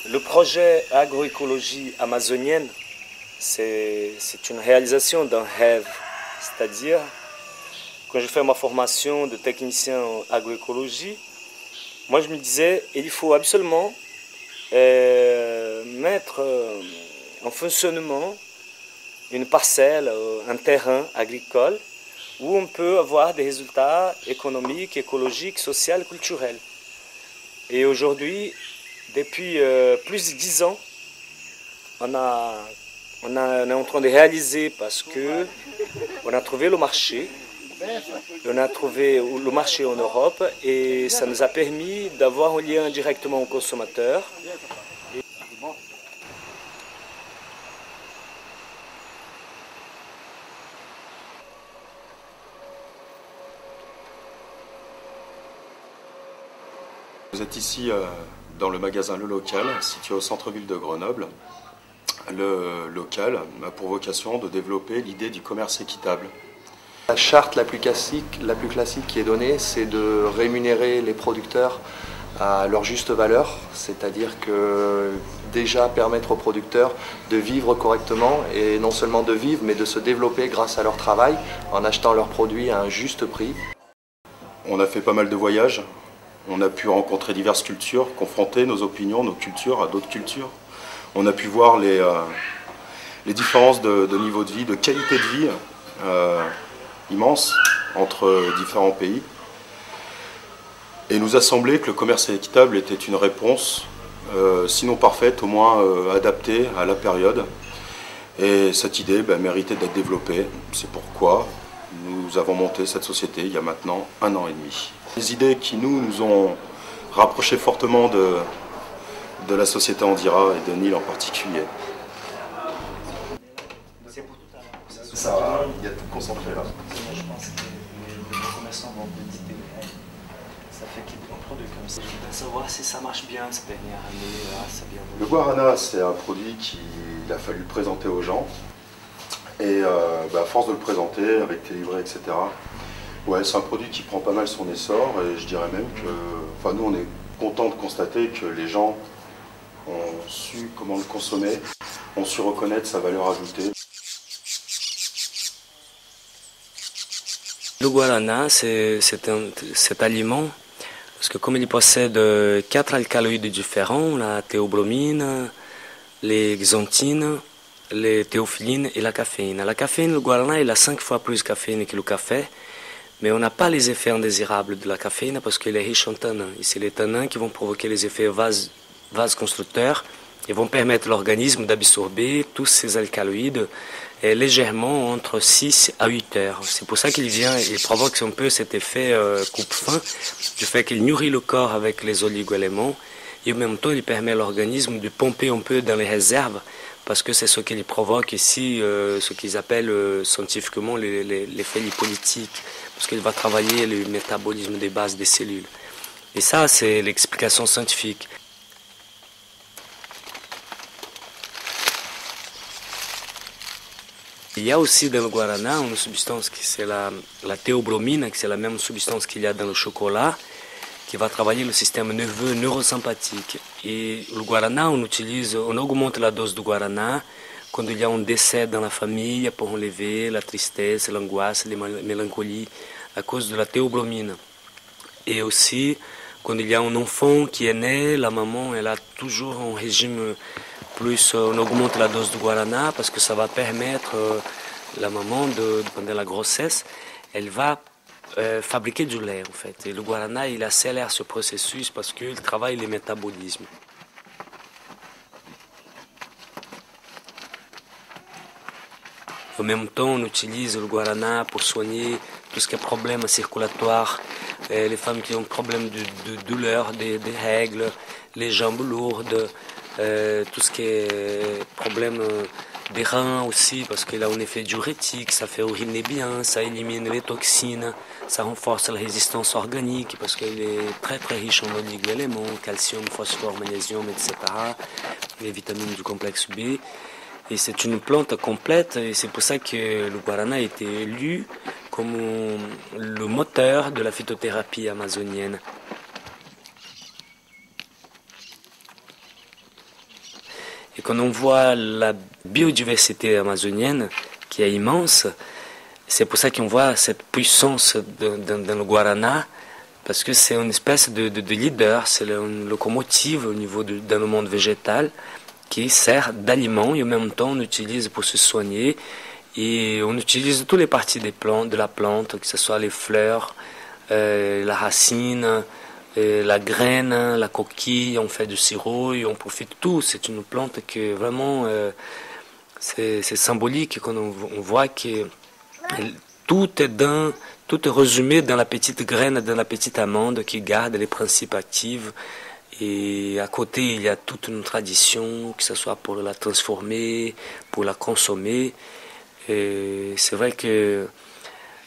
Le projet agroécologie amazonienne, c'est une réalisation d'un rêve. C'est-à-dire, quand je fais ma formation de technicien en agroécologie, moi je me disais, il faut absolument mettre en fonctionnement une parcelle, un terrain agricole où on peut avoir des résultats économiques, écologiques, sociaux, culturels. Et aujourd'hui, depuis plus de 10 ans, on est en train de réaliser parce que on a trouvé le marché, on a trouvé le marché en Europe et ça nous a permis d'avoir un lien directement au consommateur. Vous êtes ici dans le magasin Le Local, situé au centre-ville de Grenoble. Le local a pour vocation de développer l'idée du commerce équitable. La charte la plus classique qui est donnée, c'est de rémunérer les producteurs à leur juste valeur, c'est-à-dire que déjà permettre aux producteurs de vivre correctement et non seulement de vivre, mais de se développer grâce à leur travail en achetant leurs produits à un juste prix. On a fait pas mal de voyages, on a pu rencontrer diverses cultures, confronter nos opinions, nos cultures à d'autres cultures. On a pu voir les différences de niveau de vie, de qualité de vie immenses entre différents pays. Et il nous a semblé que le commerce équitable était une réponse, sinon parfaite, au moins adaptée à la période. Et cette idée méritait d'être développée. C'est pourquoi nous avons monté cette société il y a maintenant 1 an et demi. Les idées qui nous ont rapprochés fortement de la société Andira et de Neil en particulier. Ça, il y a tout concentré là. Je pense que les commerçants vont méditer. Ça fait qu'ils produisent comme ça. Je voudrais savoir si ça marche bien cette dernière année. Ça bien. Le guarana, c'est un produit qu'il a fallu présenter aux gens. Et à force de le présenter avec tes livrets, etc., ouais, c'est un produit qui prend pas mal son essor. Et je dirais même que nous, on est content de constater que les gens ont su comment le consommer, ont su reconnaître sa valeur ajoutée. Le guarana, c'est cet aliment, parce que comme il possède 4 alcaloïdes différents, la théobromine, les xanthines, les théophyllines et la caféine. La caféine, le guarana, il a 5 fois plus de caféine que le café, mais on n'a pas les effets indésirables de la caféine parce qu'il est riche en tanins. Et c'est les tanins qui vont provoquer les effets vasoconstricteurs et vont permettre à l'organisme d'absorber tous ces alcaloïdes légèrement entre 6 à 8 heures. C'est pour ça qu'il provoque un peu cet effet coupe-faim, du fait qu'il nourrit le corps avec les oligo-éléments et en même temps il permet à l'organisme de pomper un peu dans les réserves parce que c'est ce qu'il provoque ici, ce qu'ils appellent scientifiquement l'effet lipolytique, parce qu'il va travailler le métabolisme des bases des cellules. Et ça, c'est l'explication scientifique. Il y a aussi dans le guarana une substance qui c'est la théobromine, qui c'est la même substance qu'il y a dans le chocolat, qui va travailler le système nerveux neurosympathique. Et le guarana, on augmente la dose de guarana quand il y a un décès dans la famille pour enlever la tristesse, l'angoisse, la mélancolie à cause de la théobromine. Et aussi, quand il y a un enfant qui est né, la maman elle a toujours un régime plus, on augmente la dose de guarana parce que ça va permettre la maman, pendant la grossesse, elle va fabriquer du lait en fait. Et le guarana, il accélère ce processus parce qu'il travaille les métabolismes. En même temps, on utilise le guarana pour soigner tout ce qui est problème circulatoire, les femmes qui ont problème de douleur, des règles, les jambes lourdes, tout ce qui est problème des reins aussi, parce qu'il a un effet diurétique, ça fait uriner bien, ça élimine les toxines, ça renforce la résistance organique, parce qu'il est très très riche en oligo-éléments, calcium, phosphore, magnésium, etc., les vitamines du complexe B. Et c'est une plante complète, et c'est pour ça que le guarana a été élu comme le moteur de la phytothérapie amazonienne. quand on voit la biodiversité amazonienne qui est immense, c'est pour ça qu'on voit cette puissance dans le guarana, parce que c'est une espèce de leader, c'est une locomotive au niveau dans le monde végétal qui sert d'aliment et en même temps on utilise pour se soigner et on utilise toutes les parties de la plante, que ce soit les fleurs, la racine, la graine, la coquille, on fait du sirop et on profite de tout. C'est une plante qui vraiment c'est symbolique quand on voit que tout est résumé dans la petite graine, dans la petite amande qui garde les principes actifs. Et à côté, il y a toute une tradition, que ce soit pour la transformer, pour la consommer. Et c'est vrai que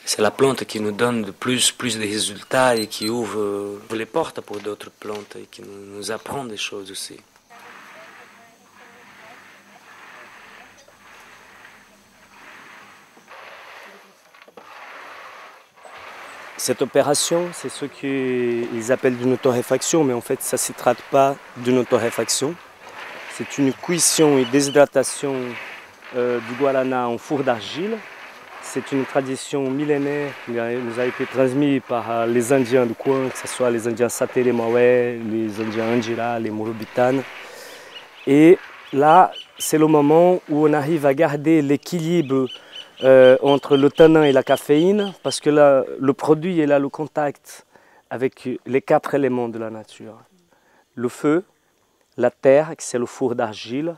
c'est la plante qui nous donne de plus de résultats et qui ouvre les portes pour d'autres plantes et qui nous apprend des choses aussi. Cette opération, c'est ce qu'ils appellent d'une torréfaction, mais en fait, ça ne se traite pas d'une torréfaction. C'est une cuisson et déshydratation du guarana en four d'argile. C'est une tradition millénaire qui nous a été transmise par les Indiens du coin, que ce soit les Indiens Satere Mawe, les Indiens Andjira, les Morobitanes. Et là, c'est le moment où on arrive à garder l'équilibre entre le tanin et la caféine, parce que là, le produit est là, le contact avec les 4 éléments de la nature. Le feu, la terre, c'est le four d'argile.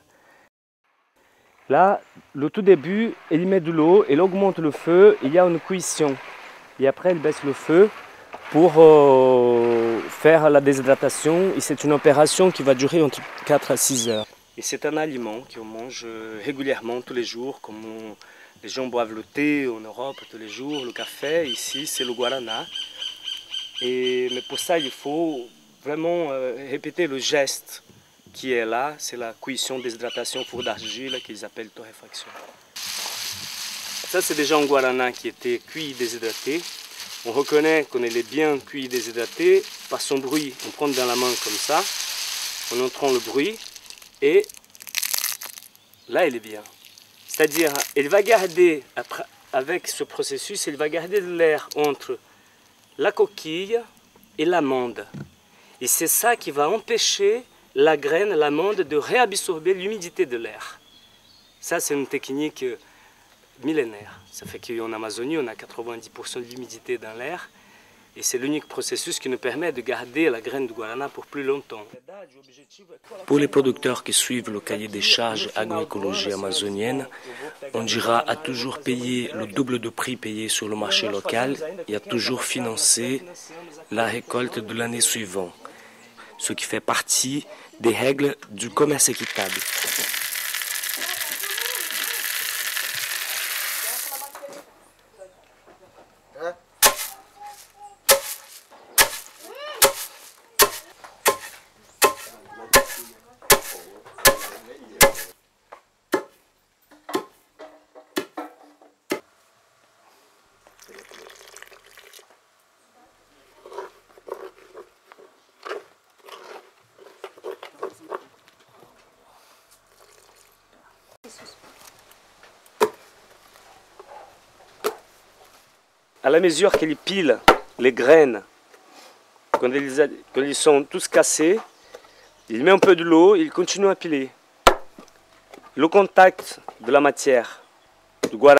Là, le tout début, il met de l'eau, il augmente le feu, il y a une cuisson. Et après, il baisse le feu pour faire la déshydratation. Et c'est une opération qui va durer entre 4 à 6 heures. Et c'est un aliment qu'on mange régulièrement tous les jours, comme les gens boivent le thé en Europe tous les jours, le café. Ici, c'est le guarana. Mais pour ça, il faut vraiment répéter le geste qui est là. C'est la cuisson, déshydratation, four d'argile qu'ils appellent torréfaction. Ça, c'est déjà un guarana qui était cuit, déshydraté. On reconnaît qu'on est bien cuit, déshydraté par son bruit. On prend dans la main comme ça, on entend le bruit et là, il est bien. C'est-à-dire, il va garder, avec ce processus, il va garder de l'air entre la coquille et l'amande. Et c'est ça qui va empêcher la graine, l'amande, de réabsorber l'humidité de l'air. Ça, c'est une technique millénaire. Ça fait qu'en Amazonie, on a 90% d'humidité dans l'air. Et c'est l'unique processus qui nous permet de garder la graine de guarana pour plus longtemps. Pour les producteurs qui suivent le cahier des charges agroécologie amazonienne, Andjira a toujours payé le double de prix payé sur le marché local et a toujours financé la récolte de l'année suivante, ce qui fait partie des règles du commerce équitable. À la mesure qu'il pile les graines, quand ils sont tous cassés, il met un peu de l'eau, il continue à piler. Le contact de la matière, du guarana,